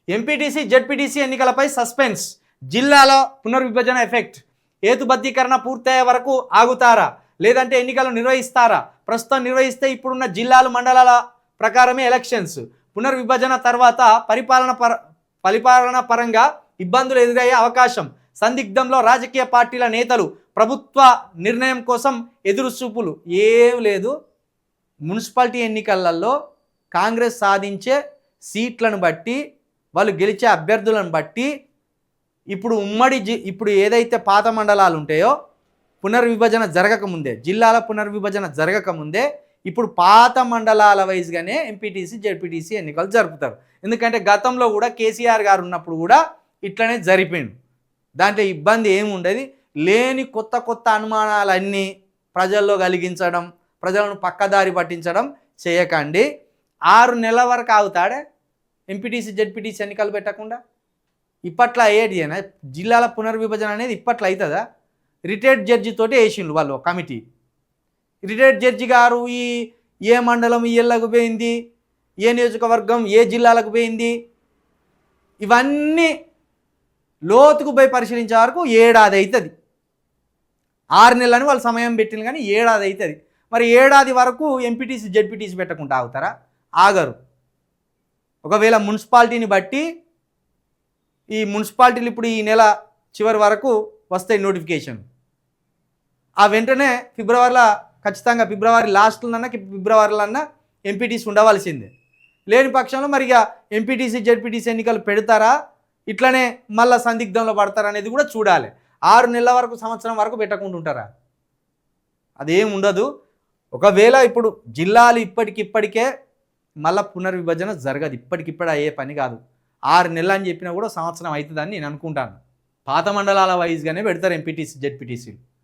MPTC ZPTC ఎన్నికలపై suspense, జిల్లాల పునర్విభజన ఎఫెక్ట్, హేతుబద్ధీకరణ పూర్తయ్యే వరకు ఆగుతారా లేదంటే ఎన్నికలు నిర్వహిస్తారా? ప్రస్తుతం నిర్వహిస్తే ఇప్పుడున్న జిల్లాలు మండలాల ప్రకారమే ఎలక్షన్స్. పునర్విభజన తర్వాత పరిపాలన పరంగా ఇబ్బందులు ఎదురయ్యే అవకాశం. సందిగ్ధంలో రాజకీయ పార్టీల నేతలు, ప్రభుత్వ నిర్ణయం కోసం ఎదురుచూపులు. ఏం లేదు, మున్సిపాలిటీ ఎన్నికలలో కాంగ్రెస్ సాధించే సీట్లను బట్టి, వాళ్ళు గెలిచే అభ్యర్థులను బట్టి ఇప్పుడు ఇప్పుడు ఏదైతే పాత మండలాలు ఉంటాయో పునర్విభజన జరగకముందే, జిల్లాల పునర్విభజన జరగకముందే ఇప్పుడు పాత మండలాల వైజ్గానే ఎంపీటీసీ జెడ్పీటీసీ ఎన్నికలు జరుపుతారు. ఎందుకంటే గతంలో కూడా కేసీఆర్ గారు ఉన్నప్పుడు కూడా ఇట్లనే జరిపిండు. దాంట్లో ఇబ్బంది ఏముండదు. లేని కొత్త కొత్త అనుమానాలన్నీ ప్రజల్లో కలిగించడం, ప్రజలను పక్కదారి పట్టించడం చేయకండి. 6 నెలల వరకు ఆగుతాడే ఎంపీటీసీ జెడ్పీటీసీ ఎన్నికలు పెట్టకుండా? ఇప్పట్లో అయ్యేది అయినా జిల్లాల పునర్విభజన అనేది ఇప్పట్లో అవుతుందా? రిటైర్డ్ జడ్జి తోటి వేసిండు వాళ్ళు కమిటీ. రిటైర్డ్ జడ్జి గారు ఏ మండలం ఏళ్ళకు పోయింది, ఏ నియోజకవర్గం ఏ జిల్లాలకు పోయింది, ఇవన్నీ లోతుకు పోయి పరిశీలించే వరకు ఏడాది అవుతుంది. 6 నెలలని వాళ్ళు సమయం పెట్టింది, కానీ ఏడాది అవుతుంది. మరి ఏడాది వరకు ఎంపీటీసీ జెడ్పీటీసీ పెట్టకుండా ఆగుతారా? ఆగరు. ఒకవేళ మున్సిపాలిటీని బట్టి ఈ మున్సిపాలిటీలు ఇప్పుడు ఈ నెల చివరి వరకు వస్తాయి నోటిఫికేషన్. ఆ వెంటనే ఫిబ్రవరిలో, ఖచ్చితంగా ఫిబ్రవరి లాస్ట్లన్నా ఫిబ్రవరిలన్నా ఎంపీటీసీ ఉండవలసిందే. లేని పక్షంలో మరి ఇక ఎంపీటీసీ జెడ్పీటీసీ ఎన్నికలు పెడతారా, ఇట్లనే మళ్ళీ సందిగ్ధంలో పడతారా అనేది కూడా చూడాలి. 6 నెలల వరకు, సంవత్సరం వరకు పెట్టకుండా ఉంటారా? అదేం ఉండదు. ఒకవేళ ఇప్పుడు జిల్లాలు ఇప్పటికిప్పటికే మళ్ళీ పునర్విభజన జరగదు, ఇప్పటికిప్పుడు అయ్యే పని కాదు. 6 నెలలు అని చెప్పినా కూడా సంవత్సరం అవుతుందని నేను అనుకుంటాను. పాత మండలాల వైజ్గానే పెడతారు ఎంపీటీసీ జెడ్పీటీసీలు.